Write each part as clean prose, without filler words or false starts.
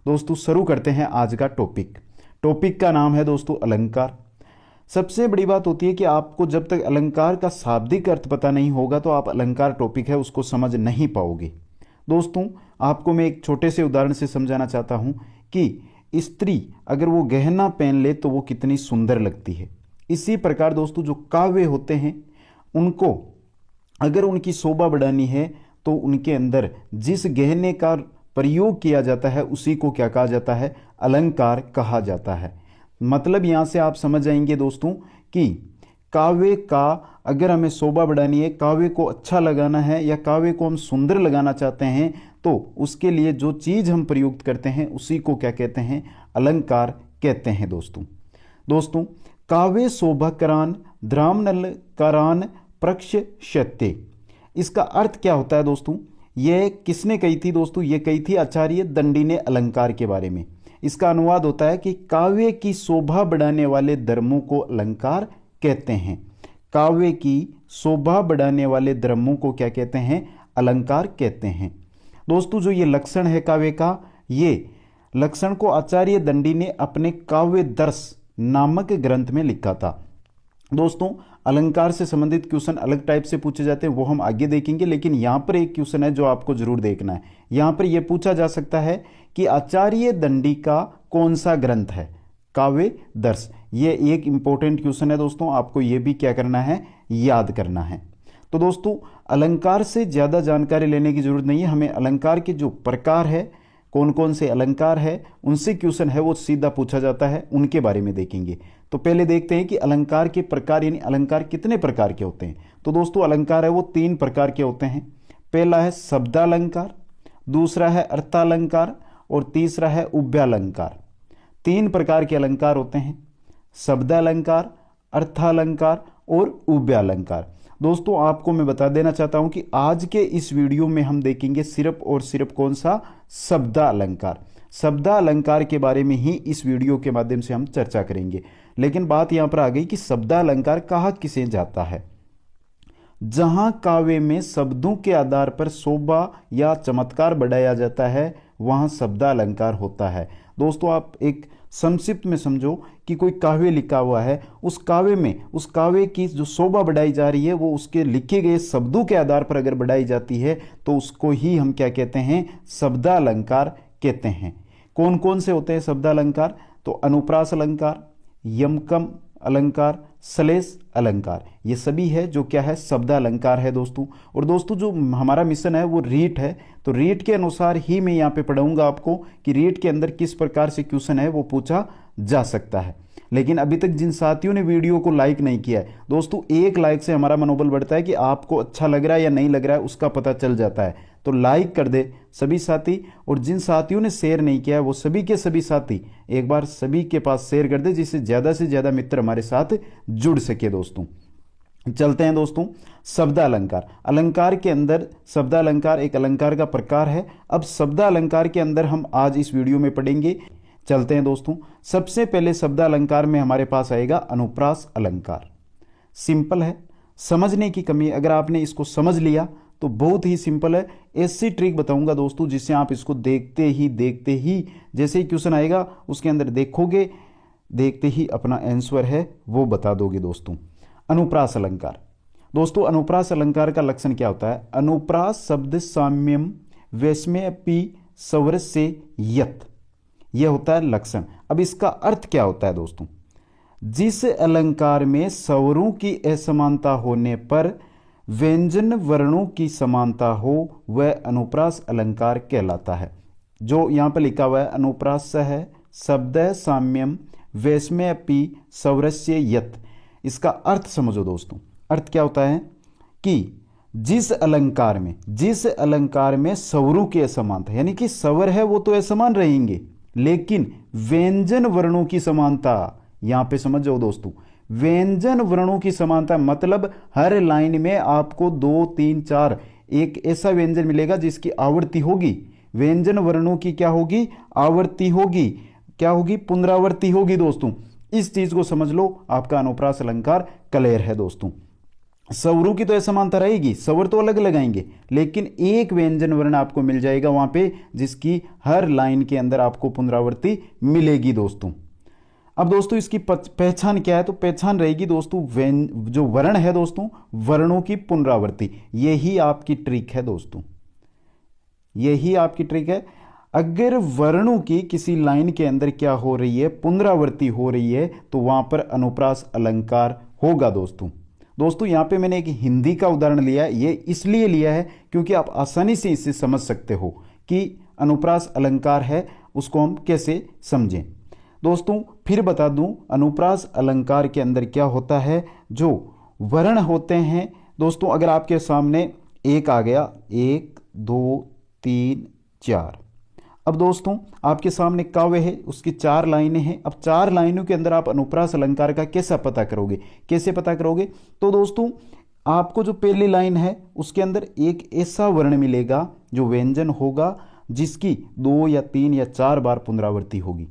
दोस्तों शुरू करते हैं आज का टॉपिक। टॉपिक का नाम है दोस्तों अलंकार। सबसे बड़ी बात होती है कि आपको जब तक अलंकार का शाब्दिक अर्थ पता नहीं होगा तो आप अलंकार टॉपिक है उसको समझ नहीं पाओगे। दोस्तों आपको मैं एक छोटे से उदाहरण से समझाना चाहता हूं कि स्त्री अगर वो गहना पहन ले तो वो कितनी सुंदर लगती है। इसी प्रकार दोस्तों जो काव्य होते हैं उनको अगर उनकी शोभा बढ़ानी है तो उनके अंदर जिस गहने का प्रयोग किया जाता है उसी को क्या कहा जाता है, अलंकार कहा जाता है। मतलब यहाँ से आप समझ जाएंगे दोस्तों कि काव्य का अगर हमें शोभा बढ़ानी है, काव्य को अच्छा लगाना है या काव्य को हम सुंदर लगाना चाहते हैं तो उसके लिए जो चीज़ हम प्रयुक्त करते हैं उसी को क्या कहते हैं, अलंकार कहते हैं। दोस्तों काव्य शोभाकरान द्रामनलकारान प्रक्षयते, इसका अर्थ क्या होता है दोस्तों? यह किसने कही थी दोस्तों? ये कही थी आचार्य दंडी ने अलंकार के बारे में। इसका अनुवाद होता है कि काव्य की शोभा बढ़ाने वाले धर्मों को अलंकार कहते हैं। काव्य की शोभा बढ़ाने वाले धर्मों को क्या कहते हैं, अलंकार कहते हैं। दोस्तों जो ये लक्षण है काव्य का, ये लक्षण को आचार्य दंडी ने अपने काव्य दर्श नामक ग्रंथ में लिखा था। दोस्तों अलंकार से संबंधित क्वेश्चन अलग टाइप से पूछे जाते हैं, वो हम आगे देखेंगे, लेकिन यहाँ पर एक क्वेश्चन है जो आपको जरूर देखना है। यहाँ पर यह पूछा जा सकता है कि आचार्य दंडी का कौन सा ग्रंथ है, काव्य दर्श। ये एक इंपॉर्टेंट क्वेश्चन है दोस्तों, आपको ये भी क्या करना है, याद करना है। तो दोस्तों अलंकार से ज़्यादा जानकारी लेने की जरूरत नहीं है, हमें अलंकार के जो प्रकार है, कौन कौन से अलंकार है, उनसे क्वेश्चन है वो सीधा पूछा जाता है, उनके बारे में देखेंगे। तो पहले देखते हैं कि अलंकार के प्रकार यानी अलंकार कितने प्रकार के होते हैं। तो दोस्तों अलंकार है वो 3 प्रकार के होते हैं। पहला है शब्दालंकार, दूसरा है अर्थालंकार और तीसरा है उभयालंकार। 3 प्रकार के अलंकार होते हैं, शब्दालंकार, अर्थालंकार और उभयालंकार। दोस्तों आपको मैं बता देना चाहता हूं कि आज के इस वीडियो में हम देखेंगे सिर्फ और सिर्फ कौन सा, शब्दालंकार। शब्दालंकार के बारे में ही इस वीडियो के माध्यम से हम चर्चा करेंगे। लेकिन बात यहां पर आ गई कि शब्दालंकार कहा किसे जाता है? जहां काव्य में शब्दों के आधार पर शोभा या चमत्कार बढ़ाया जाता है वहां शब्दालंकार होता है। दोस्तों आप एक संक्षिप्त में समझो कि कोई काव्य लिखा हुआ है, उस काव्य में उस काव्य की जो शोभा बढ़ाई जा रही है वो उसके लिखे गए शब्दों के आधार पर अगर बढ़ाई जाती है तो उसको ही हम क्या कहते हैं, शब्दालंकार कहते हैं। कौन कौन से होते हैं शब्दालंकार? तो अनुप्रास अलंकार, यमकम अलंकार, श्लेष अलंकार, ये सभी है जो क्या है, शब्दालंकार है दोस्तों। और दोस्तों जो हमारा मिशन है वो रीट है, तो रीट के अनुसार ही मैं यहाँ पे पढ़ाऊंगा आपको कि रीट के अंदर किस प्रकार से क्वेश्चन है वो पूछा जा सकता है। लेकिन अभी तक जिन साथियों ने वीडियो को लाइक नहीं किया है दोस्तों, एक लाइक से हमारा मनोबल बढ़ता है कि आपको अच्छा लग रहा है या नहीं लग रहा है उसका पता चल जाता है। तो लाइक कर दे सभी साथी, और जिन साथियों ने शेयर नहीं किया है वो सभी के सभी साथी एक बार सभी के पास शेयर कर दे, जिससे ज़्यादा से ज़्यादा मित्र हमारे साथ जुड़ सके। दोस्तों चलते हैं दोस्तों शब्दालंकार। अलंकार के अंदर शब्दालंकार एक अलंकार का प्रकार है। अब शब्दालंकार के अंदर हम आज इस वीडियो में पढ़ेंगे। चलते हैं दोस्तों, सबसे पहले शब्दालंकार में हमारे पास आएगा अनुप्रास अलंकार। सिंपल है, समझने की कमी, अगर आपने इसको समझ लिया तो बहुत ही सिंपल है। ऐसी ट्रिक बताऊंगा दोस्तों जिससे आप इसको देखते ही जैसे ही क्वेश्चन आएगा उसके अंदर देखोगे, देखते ही अपना आंसर है वो बता दोगे। दोस्तों अनुप्रास अलंकार, दोस्तों अनुप्रास अलंकार का लक्षण क्या होता है? अनुप्रास शब्द साम्यम वैषम्यपि सवरस्य यत्, यह होता है लक्षण। अब इसका अर्थ क्या होता है दोस्तों? जिस अलंकार में स्वरों की असमानता होने पर व्यंजन वर्णों की समानता हो वह अनुप्रास अलंकार कहलाता है। जो यहाँ पर लिखा हुआ है अनुप्रास है शब्द साम्यम वैषम्यपि सवरस्य यत्, इसका अर्थ समझो दोस्तों। अर्थ क्या होता है कि जिस अलंकार में स्वरों की असमानता, यानी कि स्वर है वो तो असमान रहेंगे लेकिन व्यंजन वर्णों की समानता, यहां पे समझ जाओ दोस्तों, व्यंजन वर्णों की समानता मतलब हर लाइन में आपको 2 3 4 एक ऐसा व्यंजन मिलेगा जिसकी आवृत्ति होगी। व्यंजन वर्णों की क्या होगी? आवृत्ति होगी। क्या होगी? पुनरावृत्ति होगी। दोस्तों इस चीज को समझ लो, आपका अनुप्रास अलंकार क्लियर है। दोस्तों स्वरों की तो असमानता रहेगी, स्वर तो अलग लगाएंगे, लेकिन एक व्यंजन वर्ण आपको मिल जाएगा वहां पे जिसकी हर लाइन के अंदर आपको पुनरावृत्ति मिलेगी दोस्तों। अब दोस्तों इसकी पहचान क्या है? तो पहचान रहेगी दोस्तों जो वर्ण है दोस्तों, वर्णों की पुनरावृत्ति। यही आपकी ट्रिक है दोस्तों, यही आपकी ट्रिक है। अगर वर्णों की किसी लाइन के अंदर क्या हो रही है, पुनरावृत्ति हो रही है, तो वहां पर अनुप्रास अलंकार होगा दोस्तों। दोस्तों यहां पे मैंने एक हिंदी का उदाहरण लिया है, ये इसलिए लिया है क्योंकि आप आसानी से इसे समझ सकते हो कि अनुप्रास अलंकार है, उसको हम कैसे समझें। दोस्तों फिर बता दूं, अनुप्रास अलंकार के अंदर क्या होता है, जो वर्ण होते हैं दोस्तों, अगर आपके सामने एक आ गया, 1 2 3 4। अब दोस्तों आपके सामने काव्य है, उसकी 4 लाइनें हैं। अब 4 लाइनों के अंदर आप अनुप्रास अलंकार का कैसा पता करोगे, कैसे पता करोगे? तो दोस्तों आपको जो पहली लाइन है उसके अंदर एक ऐसा वर्ण मिलेगा जो व्यंजन होगा जिसकी 2 या 3 या 4 बार पुनरावृत्ति होगी।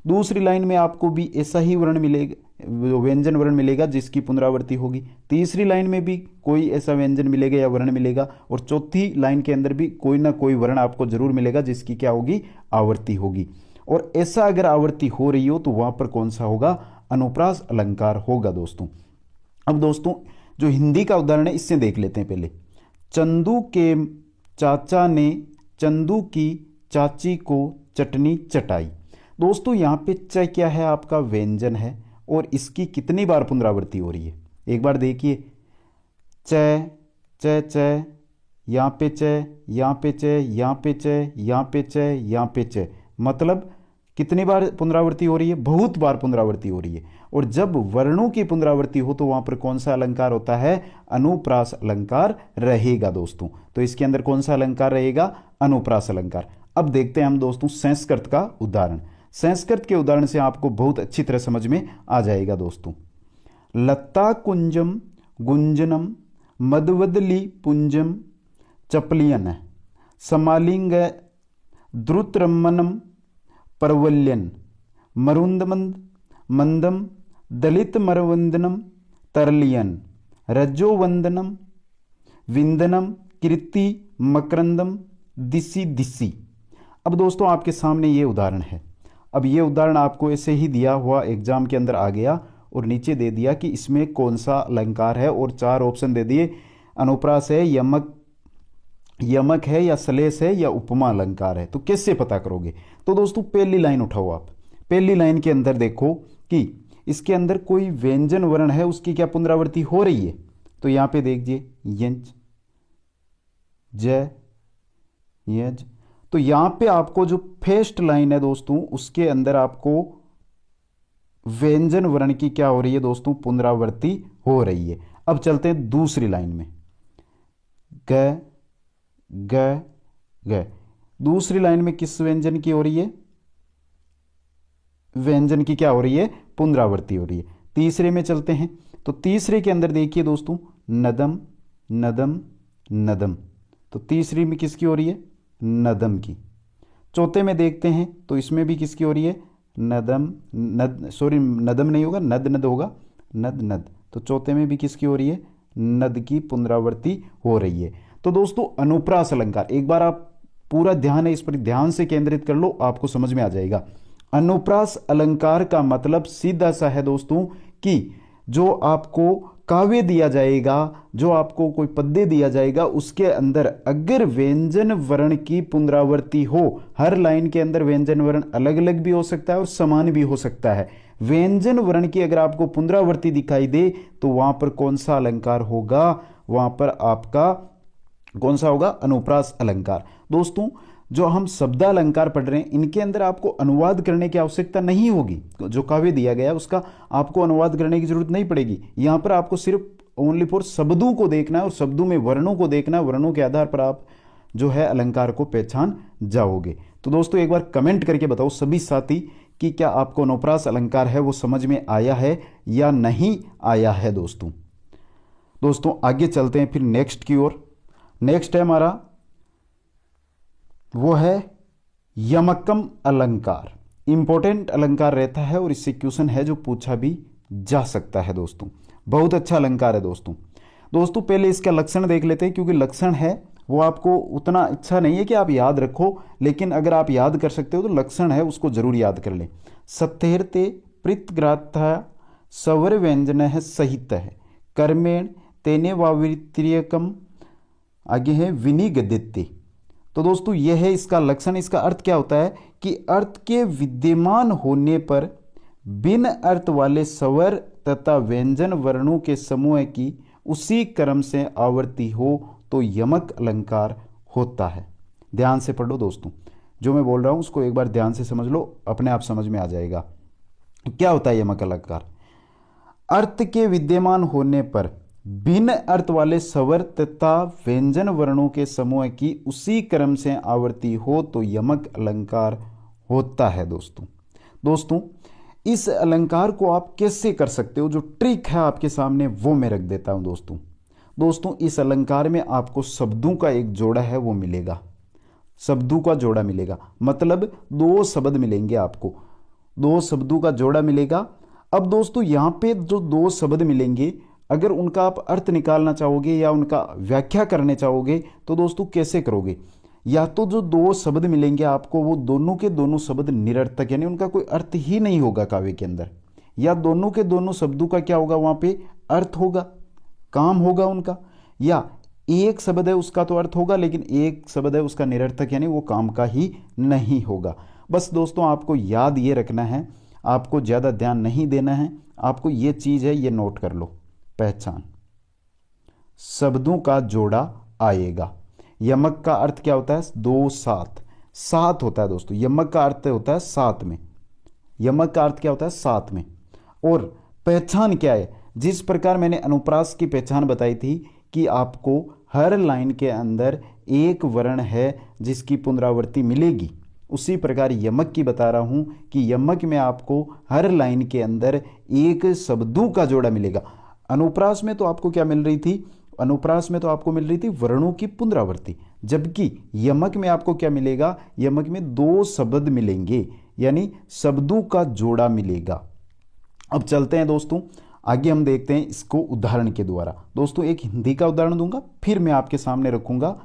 दूसरी लाइन में आपको भी ऐसा ही वर्ण मिलेगा, व्यंजन वर्ण मिलेगा जिसकी पुनरावृत्ति होगी। तीसरी लाइन में भी कोई ऐसा व्यंजन मिलेगा या वर्ण मिलेगा, और चौथी लाइन के अंदर भी कोई ना कोई वर्ण आपको जरूर मिलेगा जिसकी क्या होगी, आवृत्ति होगी। और ऐसा अगर आवृत्ति हो रही हो तो वहां पर कौन सा होगा, अनुप्रास अलंकार होगा दोस्तों। अब दोस्तों जो हिंदी का उदाहरण है इससे देख लेते हैं पहले। चंदू के चाचा ने चंदू की चाची को चटनी चटाई। दोस्तों यहाँ पे च क्या है, आपका व्यंजन है, और इसकी कितनी बार पुनरावृत्ति हो रही है, एक बार देखिए। च च च, यहाँ पे च, यहाँ पे च, यहाँ पे च, यहाँ पे च, यहाँ पे च, मतलब कितनी बार पुनरावृत्ति हो रही है, बहुत बार पुनरावृत्ति हो रही है। और जब वर्णों की पुनरावृत्ति हो तो वहां पर कौन सा अलंकार होता है, अनुप्रास अलंकार रहेगा दोस्तों। तो इसके अंदर कौन सा अलंकार रहेगा, अनुप्रास अलंकार। अब देखते हैं हम दोस्तों संस्कृत का उदाहरण। संस्कृत के उदाहरण से आपको बहुत अच्छी तरह समझ में आ जाएगा दोस्तों। लता कुंजम गुंजनम मदवदली पुंजम चपलियन समालिंग द्रुतरमनम परवल्यन मरुंदमंद मंदम दलित मरवंदनम तरलियन रजोवंदनम विंदनम कीर्ति मकरंदम दिसी दिसी। अब दोस्तों आपके सामने ये उदाहरण है। अब ये उदाहरण आपको ऐसे ही दिया हुआ एग्जाम के अंदर आ गया और नीचे दे दिया कि इसमें कौन सा अलंकार है, और 4 ऑप्शन दे दिए, अनुप्रास है, यमक है, या सलेस है, या उपमा अलंकार है। तो कैसे पता करोगे? तो दोस्तों पहली लाइन उठाओ आप। पहली लाइन के अंदर देखो कि इसके अंदर कोई व्यंजन वर्ण है, उसकी क्या पुनरावृत्ति हो रही है। तो यहां पे देखिए यंच ज यज। तो यहां पे आपको जो फर्स्ट लाइन है दोस्तों, उसके अंदर आपको व्यंजन वर्ण की क्या हो रही है दोस्तों, पुनरावृत्ति हो रही है। अब चलते हैं दूसरी लाइन में, ग ग ग। दूसरी लाइन में किस व्यंजन की हो रही है, व्यंजन की क्या हो रही है, पुनरावृत्ति हो रही है। तीसरे में चलते हैं, तो तीसरे के अंदर देखिए दोस्तों, नदम नदम नदम। तो तीसरी में किसकी हो रही है, नदम की। चौथे में देखते हैं तो इसमें भी किसकी हो रही है, नदम नद, सॉरी नदम नहीं होगा, नद नद होगा, नद नद। तो चौथे में भी किसकी हो रही है, नद की पुनरावृत्ति हो रही है। तो दोस्तों अनुप्रास अलंकार, एक बार आप पूरा ध्यान है इस पर ध्यान से केंद्रित कर लो, आपको समझ में आ जाएगा। अनुप्रास अलंकार का मतलब सीधा सा है दोस्तों कि जो आपको काव्य दिया जाएगा, जो आपको कोई पद्य दिया जाएगा, उसके अंदर अगर व्यंजन वर्ण की पुनरावृत्ति हो, हर लाइन के अंदर व्यंजन वर्ण अलग अलग भी हो सकता है और समान भी हो सकता है। व्यंजन वर्ण की अगर आपको पुनरावृत्ति दिखाई दे तो वहां पर कौन सा अलंकार होगा, वहां पर आपका कौन सा होगा, अनुप्रास अलंकार। दोस्तों जो हम शब्दालंकार पढ़ रहे हैं, इनके अंदर आपको अनुवाद करने की आवश्यकता नहीं होगी। जो काव्य दिया गया है उसका आपको अनुवाद करने की जरूरत नहीं पड़ेगी। यहां पर आपको सिर्फ ओनली फॉर शब्दों को देखना है और शब्दों में वर्णों को देखना है। वर्णों के आधार पर आप जो है अलंकार को पहचान जाओगे। तो दोस्तों एक बार कमेंट करके बताओ सभी साथी कि क्या आपको अनुप्रास अलंकार है वो समझ में आया है या नहीं आया है। दोस्तों आगे चलते हैं फिर नेक्स्ट की ओर। नेक्स्ट है हमारा, वो है यमकम अलंकार। इंपॉर्टेंट अलंकार रहता है और इससे क्वेश्चन है जो पूछा भी जा सकता है दोस्तों। बहुत अच्छा अलंकार है दोस्तों। दोस्तों पहले इसका लक्षण देख लेते हैं, क्योंकि लक्षण है वो आपको उतना इच्छा नहीं है कि आप याद रखो, लेकिन अगर आप याद कर सकते हो तो लक्षण है उसको जरूर याद कर लें। सत्यर्थे प्रीतग्राथा स्वर व्यंजन है सहित है कर्मेण तेने वावित्रियकम, आगे है विनिगदित्य। तो दोस्तों यह है इसका लक्षण। इसका अर्थ क्या होता है कि अर्थ के विद्यमान होने पर बिन अर्थ वाले स्वर तथा व्यंजन वर्णों के समूह की उसी क्रम से आवर्ती हो तो यमक अलंकार होता है। ध्यान से पढ़ो दोस्तों, जो मैं बोल रहा हूं उसको एक बार ध्यान से समझ लो, अपने आप समझ में आ जाएगा। क्या होता है यमक अलंकार? अर्थ के विद्यमान होने पर भिन्न अर्थ वाले स्वर तथा व्यंजन वर्णों के समूह की उसी क्रम से आवर्ती हो तो यमक अलंकार होता है। दोस्तों इस अलंकार को आप कैसे कर सकते हो, जो ट्रिक है आपके सामने वो मैं रख देता हूं दोस्तों इस अलंकार में आपको शब्दों का एक जोड़ा है वो मिलेगा, शब्दों का जोड़ा मिलेगा, मतलब दो शब्द मिलेंगे आपको, दो शब्दों का जोड़ा मिलेगा। अब दोस्तों यहां पे जो दो शब्द मिलेंगे, अगर उनका आप अर्थ निकालना चाहोगे या उनका व्याख्या करने चाहोगे तो दोस्तों कैसे करोगे? या तो जो दो शब्द मिलेंगे आपको वो दोनों के दोनों शब्द निरर्थक, यानी उनका कोई अर्थ ही नहीं होगा काव्य के अंदर, या दोनों के दोनों शब्दों का क्या होगा वहां पे अर्थ होगा, काम होगा उनका, या एक शब्द है उसका तो अर्थ होगा लेकिन एक शब्द है उसका निरर्थक, यानी वो काम का ही नहीं होगा। बस दोस्तों आपको याद ये रखना है, आपको ज्यादा ध्यान नहीं देना है, आपको ये चीज है ये नोट कर लो। पहचान, शब्दों का जोड़ा आएगा। यमक का अर्थ क्या होता है? दो सात, सात होता है दोस्तों, यमक का अर्थ होता है सात में, यमक का अर्थ क्या होता है? सात में। और पहचान क्या है? जिस प्रकार मैंने अनुप्रास की पहचान बताई थी कि आपको हर लाइन के अंदर एक वर्ण है जिसकी पुनरावृत्ति मिलेगी, उसी प्रकार यमक की बता रहा हूं कि यमक में आपको हर लाइन के अंदर एक शब्दों का जोड़ा मिलेगा। अनुप्रास में तो आपको क्या मिल रही थी? अनुप्रास में तो आपको मिल रही थी वर्णों की पुनरावृत्ति, जबकि यमक में आपको क्या मिलेगा? यमक में दो शब्द मिलेंगे, यानी शब्दों का जोड़ा मिलेगा। अब चलते हैं दोस्तों आगे, हम देखते हैं इसको उदाहरण के द्वारा। दोस्तों एक हिंदी का उदाहरण दूंगा, फिर मैं आपके सामने रखूंगा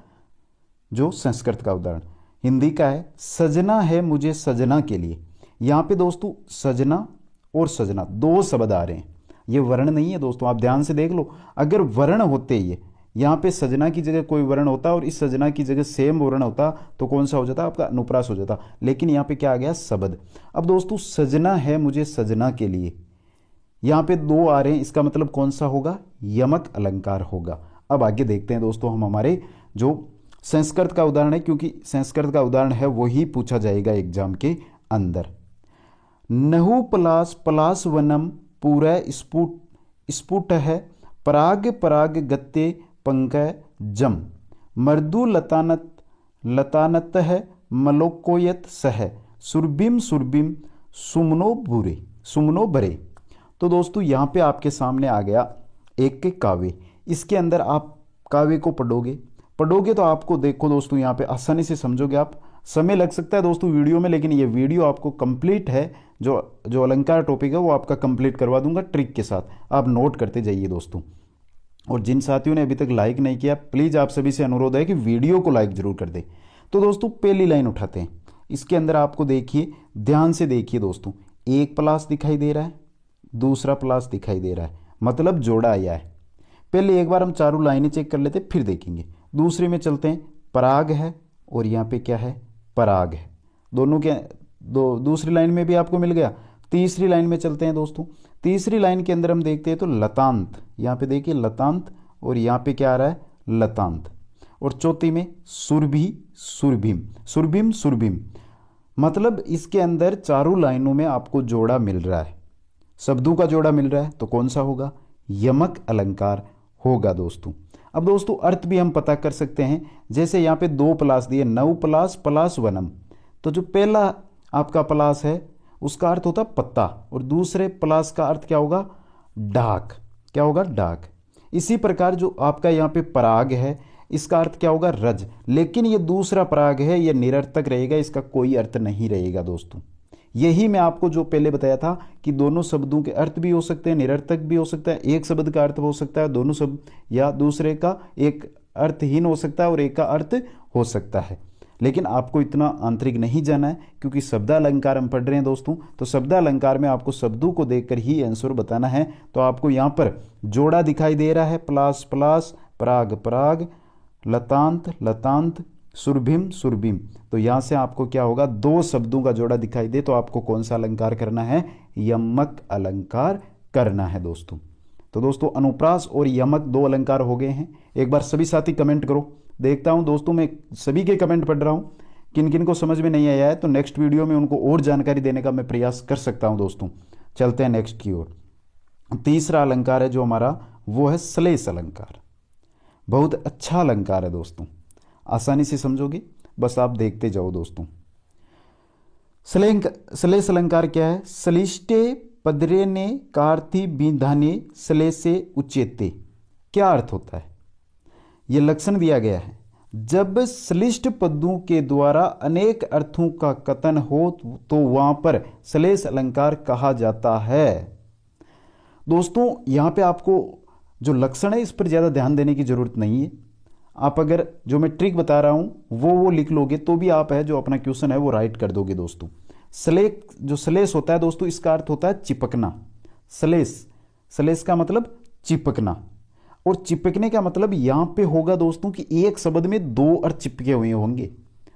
जो संस्कृत का उदाहरण। हिंदी का है, सजना है मुझे सजना के लिए। यहां पे दोस्तों सजना और सजना दो शब्द आ रहे हैं, ये वर्ण नहीं है दोस्तों, आप ध्यान से देख लो। अगर वर्ण होते ये यहाँ पे सजना की जगह कोई वर्ण होता और इस सजना की जगह सेम वर्ण होता तो कौन सा हो जाता? आपका अनुप्रास हो जाता, लेकिन यहाँ पे क्या आ गया? शब्द। अब दोस्तों सजना है मुझे सजना के लिए, यहाँ पे दो आ रहे हैं, इसका मतलब कौन सा होगा? यमक अलंकार होगा। अब आगे देखते हैं दोस्तों हम हमारे जो संस्कृत का उदाहरण है, क्योंकि संस्कृत का उदाहरण है वही पूछा जाएगा एग्जाम के अंदर। नहु पलास पलास वनम पूरा स्फुट है पराग पराग गत्ते पंक जम मर्दु लतानत लतानत है मलोकोयत सह सुरभिम सुरभिम सुमनो भरे। तो दोस्तों यहाँ पे आपके सामने आ गया एक काव्य, इसके अंदर आप काव्य को पढ़ोगे तो आपको देखो दोस्तों यहाँ पे आसानी से समझोगे आप। समय लग सकता है दोस्तों वीडियो में, लेकिन ये वीडियो आपको कंप्लीट है, जो अलंकार टॉपिक है वो आपका कंप्लीट करवा दूंगा ट्रिक के साथ, आप नोट करते जाइए दोस्तों। और जिन साथियों ने अभी तक लाइक नहीं किया, प्लीज़ आप सभी से अनुरोध है कि वीडियो को लाइक जरूर कर दे। तो दोस्तों पहली लाइन उठाते हैं, इसके अंदर आपको देखिए, ध्यान से देखिए दोस्तों, एक प्लास दिखाई दे रहा है, दूसरा प्लास दिखाई दे रहा है, मतलब जोड़ा आया है। पहले एक बार हम चारों लाइनें चेक कर लेते फिर देखेंगे। दूसरे में चलते हैं, पराग है और यहाँ पे क्या है? पराग है, दोनों के दूसरी लाइन में भी आपको मिल गया। तीसरी लाइन में चलते हैं दोस्तों, तीसरी लाइन के अंदर हम देखते हैं तो लतांत, यहाँ पे देखिए लतांत और यहाँ पे क्या आ रहा है? लतांत। और चौथी में सुरभि सुरभिम सुरभिम सुरभिम, मतलब इसके अंदर चारों लाइनों में आपको जोड़ा मिल रहा है, शब्दों का जोड़ा मिल रहा है, तो कौन सा होगा? यमक अलंकार होगा दोस्तों। अब दोस्तों अर्थ भी हम पता कर सकते हैं, जैसे यहाँ पे दो प्लास दिए, नव प्लास पलास वनम, तो जो पहला आपका प्लास है उसका अर्थ होता पत्ता और दूसरे प्लास का अर्थ क्या होगा? डाक। क्या होगा? डाक। इसी प्रकार जो आपका यहाँ पे पराग है इसका अर्थ क्या होगा? रज, लेकिन ये दूसरा पराग है, ये निरर्थक रहेगा, इसका कोई अर्थ नहीं रहेगा दोस्तों। यही मैं आपको जो पहले बताया था कि दोनों शब्दों के अर्थ भी हो सकते हैं, निरर्थक भी हो सकता है, एक शब्द का अर्थ हो सकता है दोनों शब्द, या दूसरे का एक अर्थहीन हो सकता है और एक का अर्थ हो सकता है। लेकिन आपको इतना आंतरिक नहीं जाना है, क्योंकि शब्दालंकार हम पढ़ रहे हैं दोस्तों, तो शब्दालंकार में आपको शब्दों को देखकर ही आंसर बताना है। तो आपको यहाँ पर जोड़ा दिखाई दे रहा है, प्लास प्लास, पराग पराग, लतांत लतांत, सुरभिम सुरभिम। तो यहाँ से आपको क्या होगा, दो शब्दों का जोड़ा दिखाई दे तो आपको कौन सा अलंकार करना है, यमक अलंकार करना है दोस्तों। तो दोस्तों अनुप्रास और यमक दो अलंकार हो गए हैं। एक बार सभी साथी कमेंट करो, देखता हूं दोस्तों, मैं सभी के कमेंट पढ़ रहा हूं, किन किन को समझ में नहीं आया है तो नेक्स्ट वीडियो में उनको और जानकारी देने का मैं प्रयास कर सकता हूं दोस्तों। चलते हैं नेक्स्ट की ओर। तीसरा अलंकार है जो हमारा, वो है श्लेष अलंकार। बहुत अच्छा अलंकार है दोस्तों, आसानी से समझोगे, बस आप देखते जाओ दोस्तों। श्लेष अलंकार क्या है, श्लिष्टे पदरे ने कार्ति बिंधाने श्लेषे उच्यते। क्या अर्थ होता है, यह लक्षण दिया गया है, जब श्लिष्ट पदों के द्वारा अनेक अर्थों का कथन हो तो वहां पर श्लेष अलंकार कहा जाता है। दोस्तों यहां पे आपको जो लक्षण है इस पर ज्यादा ध्यान देने की जरूरत नहीं है। आप अगर जो मैं ट्रिक बता रहा हूं वो लिख लोगे तो भी आप है जो अपना क्वेश्चन है वो राइट कर दोगे दोस्तों। जो श्लेष होता है दोस्तों, इसका अर्थ होता है चिपकना। श्लेष का मतलब चिपकना, और चिपकने का मतलब यहां पे होगा दोस्तों कि एक शब्द में दो अर्थ चिपके हुए होंगे।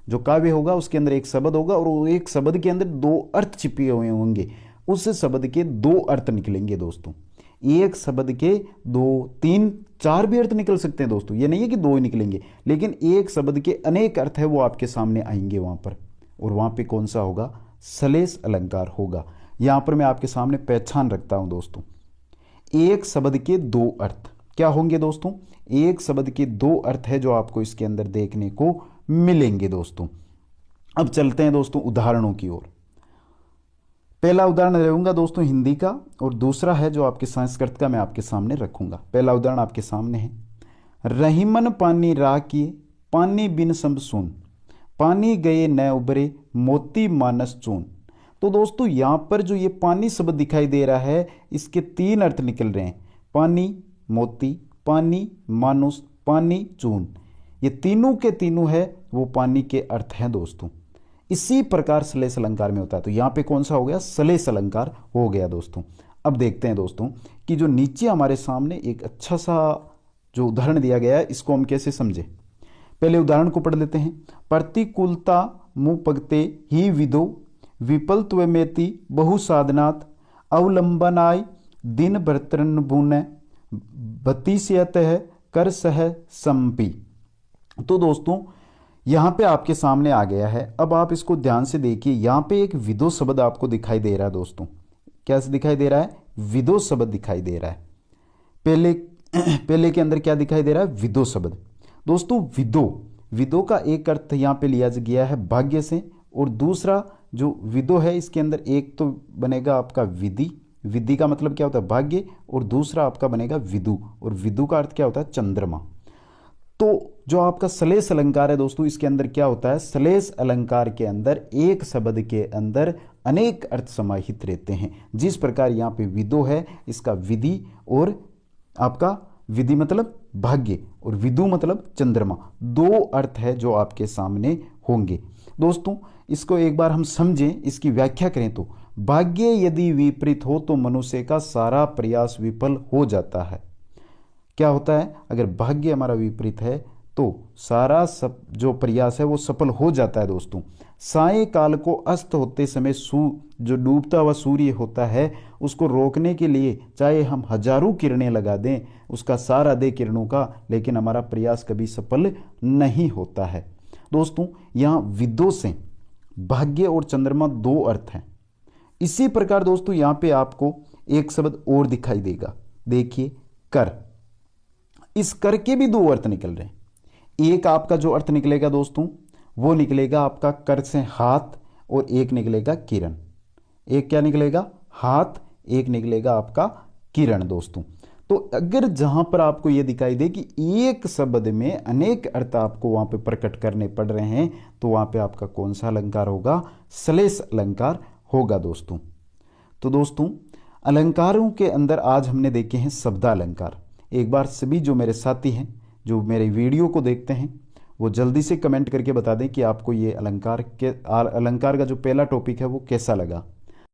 जो काव्य होगा उसके अंदर एक शब्द होगा और एक शब्द के अंदर दो अर्थ चिपके हुए होंगे, उस शब्द के दो अर्थ निकलेंगे दोस्तों। एक शब्द के दो तीन चार भी अर्थ निकल सकते हैं दोस्तों, ये नहीं है कि दो ही निकलेंगे, लेकिन एक शब्द के अनेक अर्थ है वो आपके सामने आएंगे वहां पर, और वहां पे कौन सा होगा, श्लेष अलंकार होगा। यहां पर मैं आपके सामने पहचान रखता हूं दोस्तों, एक शब्द के दो अर्थ क्या होंगे दोस्तों, एक शब्द के दो अर्थ है जो आपको इसके अंदर देखने को मिलेंगे दोस्तों। अब चलते हैं दोस्तों उदाहरणों की ओर। पहला उदाहरण रहूंगा दोस्तों हिंदी का, और दूसरा है जो आपके संस्कृत का मैं आपके सामने रखूंगा। पहला उदाहरण आपके सामने है, रहीमन पानी राह किए, पानी बिन सब सुन, पानी गए न उबरे, मोती मानस चून। तो दोस्तों यहां पर जो ये पानी शब्द दिखाई दे रहा है, इसके तीन अर्थ निकल रहे हैं, पानी मोती, पानी मानुस, पानी चून। ये तीनों के तीनों है वो पानी के अर्थ हैं दोस्तों। इसी प्रकार श्लेष अलंकार में होता है, तो यहां पे कौन सा हो गया, श्लेष अलंकार हो गया दोस्तों। अब देखते हैं दोस्तों कि जो नीचे हमारे सामने एक अच्छा सा जो उदाहरण दिया गया है इसको हम कैसे समझे। पहले उदाहरण को पढ़ लेते हैं। प्रतिकूलता मुंह पगते ही विदो, विपलत्वमेति बहु साधनात्, अवलंबनाय दिन भरतरन बुने, बतीसयत है कर सह संपी। तो दोस्तों यहां पे आपके सामने आ गया है। अब आप इसको ध्यान से देखिए, यहां पे एक विदो शब्द आपको दिखाई दे रहा है दोस्तों। क्या दिखाई दे रहा है, विदो शब्द दिखाई दे रहा है। पहले के अंदर क्या दिखाई दे रहा है, विदो शब्द। दोस्तों विदो का एक अर्थ यहां पे लिया गया है भाग्य से, और दूसरा जो विदो है इसके अंदर एक तो बनेगा आपका विधि, विधि का मतलब क्या होता है भाग्य, और दूसरा आपका बनेगा विदु, और विदु का अर्थ क्या होता है चंद्रमा। तो जो आपका श्लेष अलंकार है दोस्तों, इसके अंदर क्या होता है, श्लेष अलंकार के अंदर एक शब्द के अंदर अनेक अर्थ समाहित रहते हैं। जिस प्रकार यहाँ पे विदो है, इसका विधि और आपका विधि मतलब भाग्य और विदु मतलब चंद्रमा, दो अर्थ है जो आपके सामने होंगे दोस्तों। इसको एक बार हम समझें, इसकी व्याख्या करें तो भाग्य यदि विपरीत हो तो मनुष्य का सारा प्रयास विफल हो जाता है। क्या होता है, अगर भाग्य हमारा विपरीत है तो सारा सब जो प्रयास है वो सफल हो जाता है दोस्तों। साय काल को अस्त होते समय जो डूबता हुआ सूर्य होता है उसको रोकने के लिए चाहे हम हजारों किरणें लगा दें, उसका सारा दे किरणों का, लेकिन हमारा प्रयास कभी सफल नहीं होता है दोस्तों। यहाँ विदो से भाग्य और चंद्रमा दो अर्थ हैं। इसी प्रकार दोस्तों यहाँ पे आपको एक शब्द और दिखाई देगा, देखिए कर। इस कर के भी दो अर्थ निकल रहे हैं। एक आपका जो अर्थ निकलेगा दोस्तों वो निकलेगा आपका कर से हाथ, और एक निकलेगा किरण। एक क्या निकलेगा, हाथ, एक निकलेगा आपका किरण दोस्तों। तो अगर जहां पर आपको यह दिखाई दे कि एक शब्द में अनेक अर्थ आपको वहां पे प्रकट करने पड़ रहे हैं, तो वहां पे आपका कौन सा अलंकार होगा, श्लेष अलंकार होगा दोस्तों। तो दोस्तों, अलंकारों के अंदर आज हमने देखे हैं शब्दालंकार। एक बार सभी जो मेरे साथी हैं, जो मेरे वीडियो को देखते हैं, वो जल्दी से कमेंट करके बता दें कि आपको ये अलंकार का जो पहला टॉपिक है वो कैसा लगा।